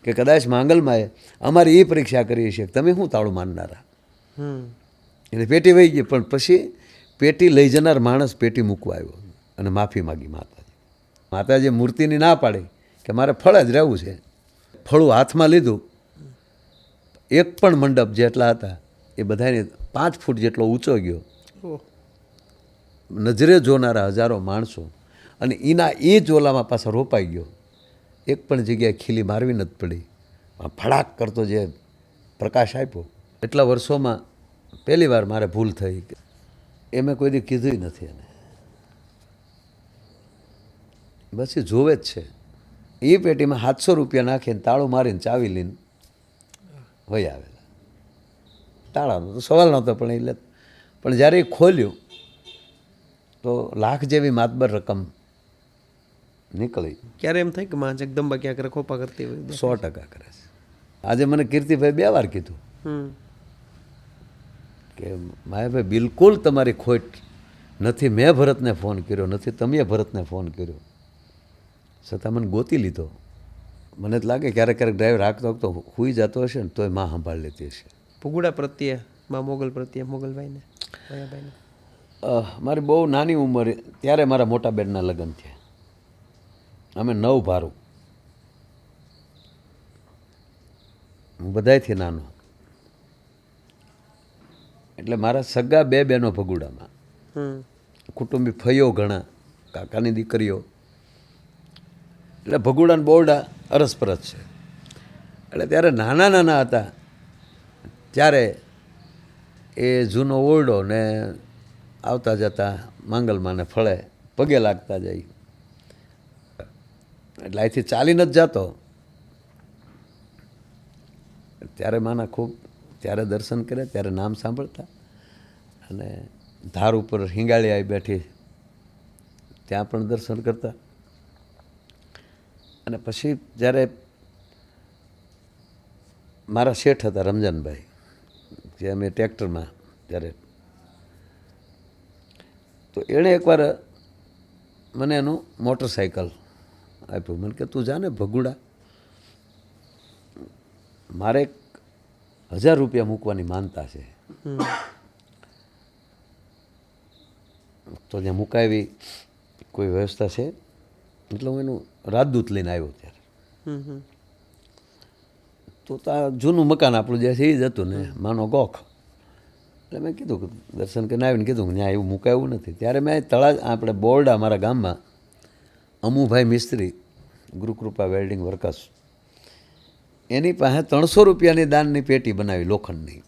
કે કદાચ માંગલમાએ અમારી એ પરીક્ષા કરી છે તમે શું તાળું માનનારા. એટલે પેટી વહી ગઈ, પણ પછી પેટી લઈ જનાર માણસ પેટી મૂકવા આવ્યો અને માફી માગી માતાજી મૂર્તિની ના પાડી કે મારે ફળ જ રહેવું છે. ફળું હાથમાં લીધું, એક પણ મંડપ જેટલા હતા એ બધાને 5 ફૂટ જેટલો ઊંચો ગયો, નજરે જોનારા હજારો માણસો, અને એના એ ચોલામાં પાછા રોપાઈ ગયો. એક પણ જગ્યાએ ખીલી મારવી નથી પડી. ફડાક કરતો જે પ્રકાશ આપ્યો. એટલા વર્ષોમાં પહેલી વાર મારે ભૂલ થઈ, એ મેં કોઈ દી કીધું નથી એને. બસ એ જોવે જ છે. એ પેટીમાં 700 રૂપિયા નાખીને તાળું મારીને ચાવી લઈને વહી આવેલા. તાળાનો તો સવાલ નહોતો, પણ જ્યારે એ ખોલ્યું તો લાખ જેવી માતબર રકમ નીકળી. ક્યારે એમ થાય કે માં જગદંબા ક્યાંક ખોપા કરતી હોય? 100% કરે છે. આજે મને કીર્તિભાઈ 2 વાર કીધું કે માયાભાઈ બિલકુલ તમારી ખોટ નથી. મેં ભરતને ફોન કર્યો નથી, તમે ભરતને ફોન કર્યો, છતાં મને ગોતી લીધો. મને જ લાગે ક્યારેક ડ્રાઈવર હાંકતો હાંકતો હુઈ જતો હશે ને તોય માં સંભાળ લેતી હશે. ભગુડા પ્રત્યે, માં મોગલ પ્રત્યે, મોગલભાઈને, માયાભાઈને? મારી બહુ નાની ઉંમરે ત્યારે મારા મોટા બેનના લગ્ન થયા. અમે 9 ભારું, હું બધાયથી નાનો. એટલે મારા સગા 2 બહેનો ભગુડામાં, કુટુંબી ફઈઓ ઘણા, કાકાની દીકરીઓ. એટલે ભગુડાના બોરડા અરસપરસ છે. એટલે ત્યારે નાના નાના હતા ત્યારે એ જૂનો ઓરડો ને આવતા જતા માંગલમાને ફળે પગે લાગતા જાય. એટલે અહીંથી ચાલીને જ જતો. ત્યારે માના ખૂબ ત્યારે દર્શન કર્યા, ત્યારે નામ સાંભળતા. અને ધાર ઉપર હિંગાળી આવી બેઠી ત્યાં પણ દર્શન કરતા. અને પછી જ્યારે મારા શેઠ હતા રમજાનભાઈ, જે અમે ટ્રેક્ટરમાં ત્યારે, તો એણે એકવાર મને એનું મોટરસાઇકલ આપ્યું. મને કે તું જાને ભગુડા, મારે 1000 રૂપિયા મૂકવાની માનતા છે. તો ત્યાં મુકાવી કોઈ વ્યવસ્થા છે? એટલે હું એનું રાજદૂત લઈને આવ્યો ત્યારે. તો આ જૂનું મકાન આપણું જે છે એ જ હતું ને, માનો ગોખ. એટલે મેં કીધું કે દર્શન કરીને આવીને કીધું કે ત્યાં એવું મુકાયું નથી. ત્યારે મેં આપણે બોરડા મારા ગામમાં અમુભાઈ મિસ્ત્રી, ગુરુકૃપા વેલ્ડિંગ વર્કર્સ, એની પાસે 300 રૂપિયાની દાનની પેટી બનાવી લોખંડની,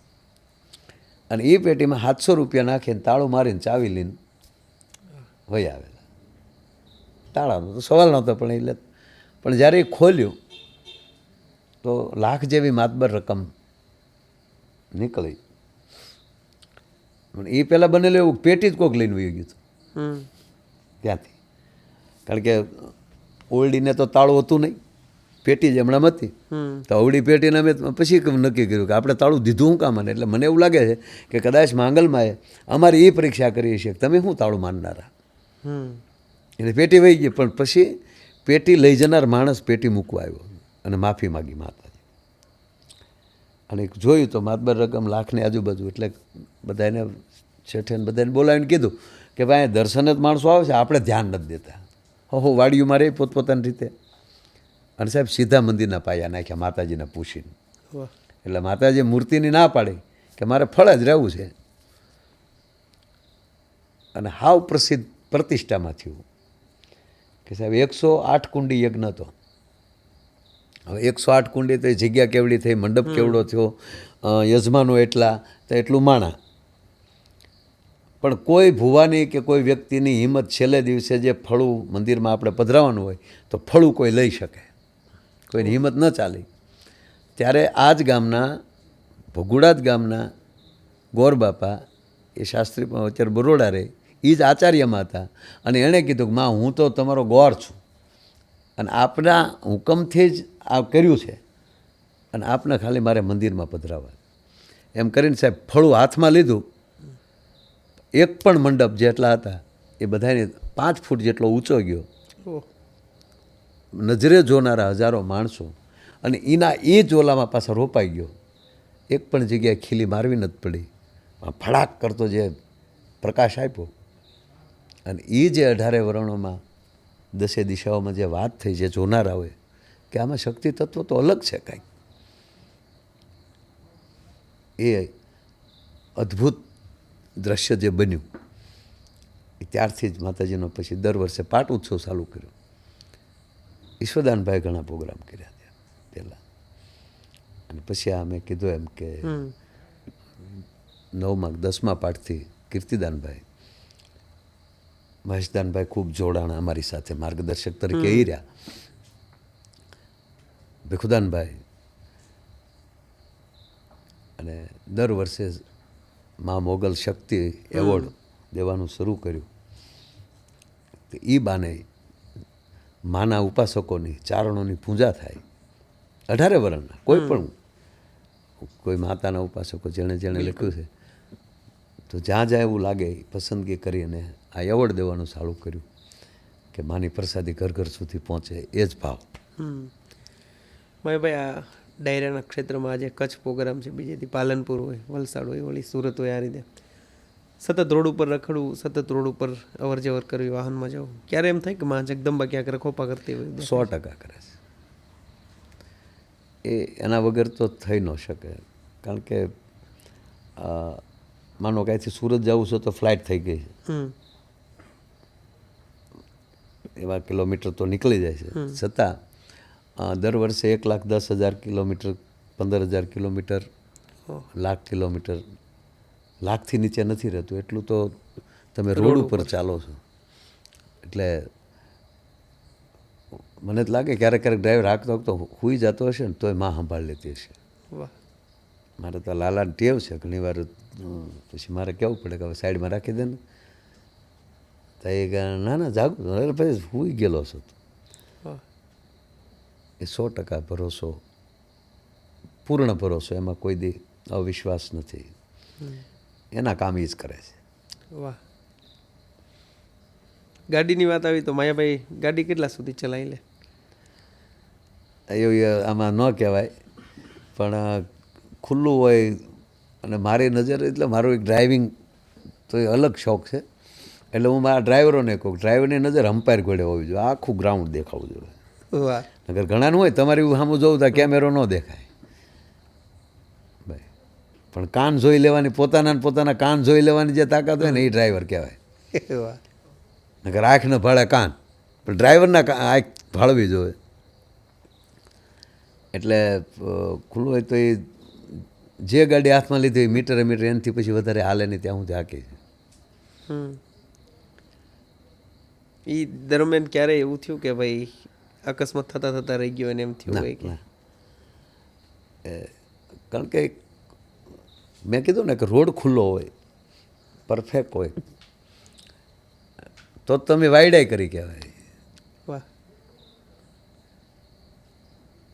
અને એ પેટીમાં 700 રૂપિયા નાખીને તાળું મારીને ચાવી લઈને વહી આવેલા. તાળાનો તો સવાલ નહોતો, પણ જ્યારે એ ખોલ્યું તો લાખ જેવી માતબર રકમ નીકળી. એ પહેલાં બનેલું એવું પેટી જ કોક લઈને વહી ગયું હતું ત્યાંથી. કારણ કે ઓરડીને તો તાળું હતું નહીં, પેટી જ હમણાં હતી. તો અવળી પેટીને અમે પછી નક્કી કર્યું કે આપણે તાળું દીધું શું કામ? એટલે મને એવું લાગે છે કે કદાચ માંગલમાએ અમારી એ પરીક્ષા કરી છે તમે શું તાળું માનનારા. એટલે પેટી વહી ગઈ, પણ પછી પેટી લઈ જનાર માણસ પેટી મૂકવા આવ્યો અને માફી માગી માતાજી. અને જોયું તો માતબર રકમ લાખની આજુબાજુ. એટલે બધાને શેઠે બધાને બોલાવીને કીધું કે ભાઈ દર્શન જ માણસો આવે છે, આપણે ધ્યાન નથી દેતા. હો વાડીઓમાં રહે પોતપોતાની રીતે. અને સાહેબ સીધા મંદિરના પાયા નાખ્યા માતાજીને પૂછીને. એટલે માતાજી મૂર્તિની ના પાડી કે મારે ફળ જ રહેવું છે. અને હાવ પ્રસિદ્ધ પ્રતિષ્ઠામાં થયું કે સાહેબ 108 કુંડી યજ્ઞ હતો. હવે 108 કુંડી તો જગ્યા કેવડી થઈ, મંડપ કેવડો થયો, યજમાનો એટલા તો એટલું માણા. પણ કોઈ ભુવાની કે કોઈ વ્યક્તિની હિંમત છેલ્લે દિવસે જે ફળું મંદિરમાં આપણે પધરાવવાનું હોય તો ફળું કોઈ લઈ શકે, કોઈની હિંમત ન ચાલી. ત્યારે આ જ ગામના ભગુડા જ ગામના ગોરબાપા, એ શાસ્ત્રી પણ અત્યારે બરોડા રહે, એ જ આચાર્યમાં હતા. અને એણે કીધું કે માં હું તો તમારો ગોર છું અને આપના હુકમથી જ આ કર્યું છે અને આપને ખાલી મારે મંદિરમાં પધરાવવા. એમ કરીને સાહેબ ફળું હાથમાં લીધું, એક પણ મંડપ જેટલા હતા એ બધાને 5 ફૂટ જેટલો ઊંચો ગયો, નજરે જોનારા હજારો માણસો, અને એના એ જ ઓલામાં પાછા રોપાઈ ગયો. એક પણ જગ્યાએ ખીલી મારવી નથી પડી. ફડાક કરતો જે પ્રકાશ આપ્યો અને એ જે 18 વર્ણોમાં 10 દિશાઓમાં જે વાત થઈ જે જોનારાઓએ કે આમાં શક્તિ તત્વ તો અલગ છે કાંઈક, એ અદ્ભુત દ્રશ્ય જે બન્યું એ ત્યારથી જ માતાજીનો પછી દર વર્ષે પાટ ઉત્સવ ચાલુ કર્યો. ઈશ્વરદાનભાઈ ઘણા પ્રોગ્રામ કર્યા ત્યાં પહેલાં, અને પછી આ મેં કીધું એમ કે 9મા 10મા પાઠથી કીર્તિદાનભાઈ, મહેશદાનભાઈ ખૂબ જોડાણા અમારી સાથે, માર્ગદર્શક તરીકે એ રહ્યા. ભીખુદાનભાઈ, અને દર વર્ષે મા મોગલ શક્તિ એવોર્ડ દેવાનું શરૂ કર્યું. તો એ બાને માના ઉપાસકોની ચારણોની પૂજા થાય 18 વર્ષના. કોઈ પણ કોઈ માતાના ઉપાસકો જેણે જેણે લખ્યું છે તો જ્યાં જ્યાં એવું લાગે પસંદગી કરીને આ એવોર્ડ દેવાનું ચાલુ કર્યું કે માની પ્રસાદી ઘર ઘર સુધી પહોંચે, એ જ ભાવ. ભાઈ આ ડાયરાના ક્ષેત્રમાં આજે કચ્છ પ્રોગ્રામ છે, બીજેથી પાલનપુર હોય, વલસાડ હોય, વળી સુરત હોય, આ રીતે સતત રોડ ઉપર રખડવું, સતત રોડ ઉપર અવર જવર કરવી, વાહનમાં જવું, ક્યારે એમ થાય કે માં જગદંબા ક્યાંક રખોપા કરતી હોય? 100% કરે છે. એ એના વગર તો થઈ ન શકે. કારણ કે માનો કે અહીંથી સુરત જવું છે તો ફ્લાઇટ થઈ ગઈ છે, એવા કિલોમીટર તો નીકળી જાય છે. છતાં દર વર્ષે 1,10,000 કિલોમીટર, 15,000 કિલોમીટર, 1,00,000 કિલોમીટર, 1,00,000થી નીચે નથી રહેતું એટલું તો તમે રોડ ઉપર ચાલો છો. એટલે મને જ લાગે ક્યારેક ક્યારેક ડ્રાઈવર હાંકતો હાંકતો હુઈ જતો હશે ને તોય માં સંભાળી લેતી હશે. મારે તો લાલાને ટેવ છે ઘણીવાર, પછી મારે કહેવું પડે કે હવે સાઈડમાં રાખી દે ને, તો એ કે ના ના જાગું, અરે ભાઈ હુઈ ગયેલો છો. એ 100% ભરોસો, પૂર્ણ ભરોસો, એમાં કોઈ દી અવિશ્વાસ નથી. એના કામ એ જ કરે છે. વાહ. ગાડીની વાત આવી તો માયાભાઈ ગાડી કેટલા સુધી ચલાવી લે? એવું આમાં ન કહેવાય, પણ ખુલ્લું હોય અને મારી નજર, એટલે મારું એક ડ્રાઇવિંગ તો એ અલગ શોખ છે. એટલે હું મારા ડ્રાઈવરોને કહું, ડ્રાઈવરની નજર અમ્પાયર ઘોડે હોવી જોઈએ, આખું ગ્રાઉન્ડ દેખાવું જોઈએ. વાહ. નગર ઘણાનું હોય તમારી સામું જોવું તો કેમેરો ન દેખાય ભાઈ, પણ કાન જોઈ લેવાની, પોતાના કાન જોઈ લેવાની જે તાકાત હોય ને એ ડ્રાઈવર કહેવાય. વાહ. નગર આંખ ન ભાળે કાન, પણ ડ્રાઈવરના આંખ ભાળવી જોઈએ. એટલે ખુલ્લું હોય તો એ જે ગાડી હાથમાં લીધી મીટરે એનાથી પછી વધારે હાલે નહીં ત્યાં સુધી હાંકી છે. એ દરમિયાન ક્યારે એવું થયું કે ભાઈ અકસ્માત થતા રહી ગયો અને એમ થયું હોય કે? કારણ કે મેં કીધું ને કે રોડ ખુલ્લો હોય, પરફેક્ટ હોય તો તમે વાયડાઈ કરી કહેવાય. વાહ.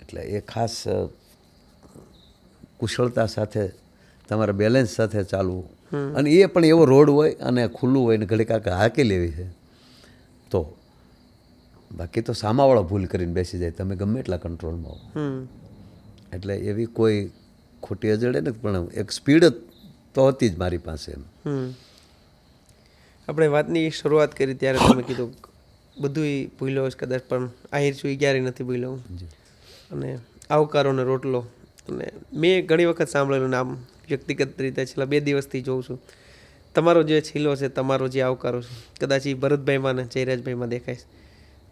એટલે એ ખાસ કુશળતા સાથે, તમારા બેલેન્સ સાથે ચાલવું, અને એ પણ એવો રોડ હોય અને ખુલ્લું હોય ને ઘડી કાંક હાંકી લેવી છે તો. બાકી તો સામાવાળો ભૂલ કરીને બેસી જાય, તમે ગમે એટલા કંટ્રોલમાં હો. એટલે એવી કોઈ ખોટી અજડે નથી, પણ એક સ્પીડ તો હતી જ મારી પાસે. આપણે વાતની શરૂઆત કરી ત્યારે તમે કીધું બધું ભૂલ્યો છે કદાચ, પણ આહિર છું એ ક્યારેય નથી ભૂલ્યો. અને આવકારોને રોટલો, અને મેં ઘણી વખત સાંભળેલું ને આમ વ્યક્તિગત રીતે છેલ્લા 2 દિવસથી જોઉં છું, તમારો જે છીલો છે, તમારો જે આવકારો છે, કદાચ એ ભરતભાઈમાં ને જયરાજભાઈમાં દેખાય છે.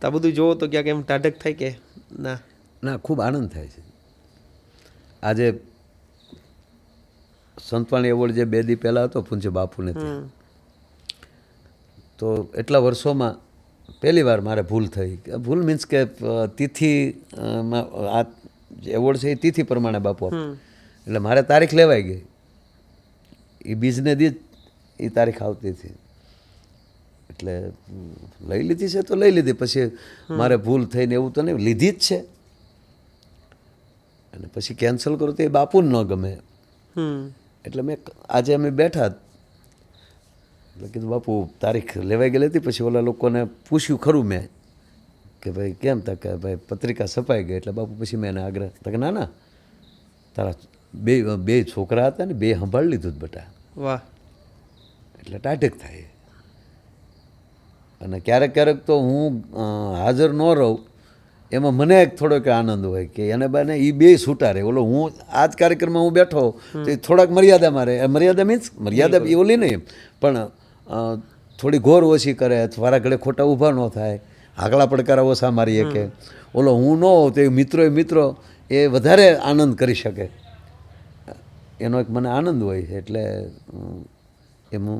તો આ બધું જોવો તો ક્યાંક એમ ટાઢક થાય કે ના? ના, ખૂબ આનંદ થાય છે. આજે સંતવાણી એવોર્ડ જે 2 દી પહેલાં હતો પૂજ્ય બાપુને, તો એટલા વર્ષોમાં પહેલી વાર મારે ભૂલ થઈ. ભૂલ મીન્સ કે તિથિ, આ એવોર્ડ છે એ તિથિ પ્રમાણે બાપુ આપે, એટલે મારે તારીખ લેવાઈ ગઈ. એ બીજને દી એ તારીખ આવતી હતી, એટલે લઈ લીધી છે તો લઈ લીધી. પછી મારે ભૂલ થઈને એવું તો નહીં, લીધી જ છે. અને પછી કેન્સલ કરો તો એ બાપુને ન ગમે. એટલે મેં આજે અમે બેઠા, એટલે કીધું બાપુ તારીખ લેવાઈ ગયેલી હતી. પછી ઓલા લોકોને પૂછ્યું ખરું મેં કે ભાઈ કેમ તા કે ભાઈ પત્રિકા છપાઈ ગઈ એટલે બાપુ પછી મેં એને આગ્રહ તા કે ના ના તારા બે છોકરા હતા ને બે સંભાળી લીધું જ બટા વાહ એટલે ટાઢક થાય. અને ક્યારેક ક્યારેક તો હું હાજર ન રહું એમાં મને એક થોડોક આનંદ હોય કે એને બાને એ બે છૂટા રહે. ઓલો હું આ જ કાર્યક્રમમાં હું બેઠો તો એ થોડાક મર્યાદામાં રહે. મર્યાદા મીન્સ મર્યાદા એ ઓલી નહીં પણ થોડી ઘોર ઓછી કરે, વારા ઘડે ખોટા ઊભા ન થાય, આગલા પડકારા ઓછા મારી શકે. ઓલો હું ન હોઉં તો એ મિત્રો એ વધારે આનંદ કરી શકે એનો એક મને આનંદ હોય છે. એટલે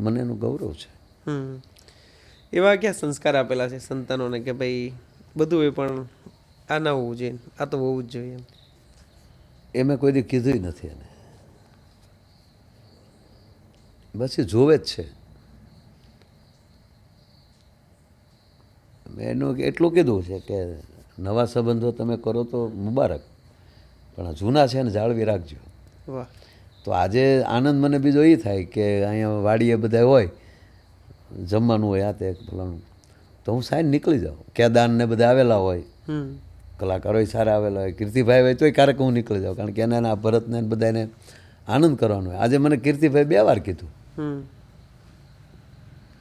મને એનું ગૌરવ છે. એવા ક્યાં સંસ્કાર આપેલા છે સંતાનોને કે ભાઈ બધું એ પણ આ ના હોવું જોઈએ, આ તો હોવું જ જોઈએ? એ મેં કોઈ દી કીધું નથી એને, બસ એ જોવે જ છે. મેં એનું એટલું કીધું છે કે નવા સંબંધો તમે કરો તો મુબારક, પણ આ જૂના છે ને જાળવી રાખજો. વાહ. તો આજે આનંદ મને બીજો એ થાય કે અહીંયા વાડીએ બધા હોય, જમવાનું હોય, આ તે ફલાણું, તો હું સાઈન નીકળી જાઉં. કેદાન ને બધા આવેલા હોય, કલાકારો સારા આવેલા હોય, કીર્તિભાઈ હોય તોય ક્યારેક હું નીકળી જાઉં, કારણ કે એને આ ભરતને બધાને આનંદ કરવાનો હોય. આજે મને કીર્તિભાઈ 2 વાર કીધું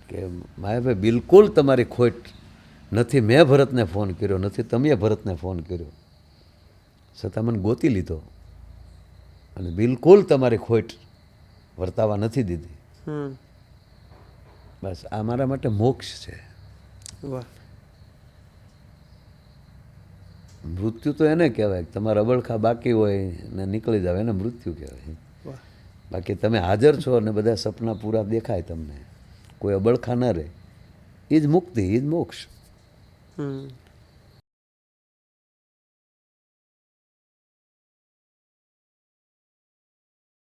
કે માયાભાઈ બિલકુલ તમારી ખોટ નથી. મેં ભરતને ફોન કર્યો નથી, તમે ભરતને ફોન કર્યો, છતાં મને ગોતી લીધો અને બિલકુલ તમારી ખોટ વર્તાવા નથી દીધી. બસ આ મારા માટે મોક્ષ છે. વાહ. મૃત્યુ તો એને કહેવાય કે તમારા અબળખા બાકી હોય ને નીકળી જાવ, એને મૃત્યુ કહેવાય. બાકી તમે હાજર છો અને બધા સપના પૂરા દેખાય તમને, કોઈ અબળખા ન રહે, એ જ મુક્તિ, એ જ મોક્ષ.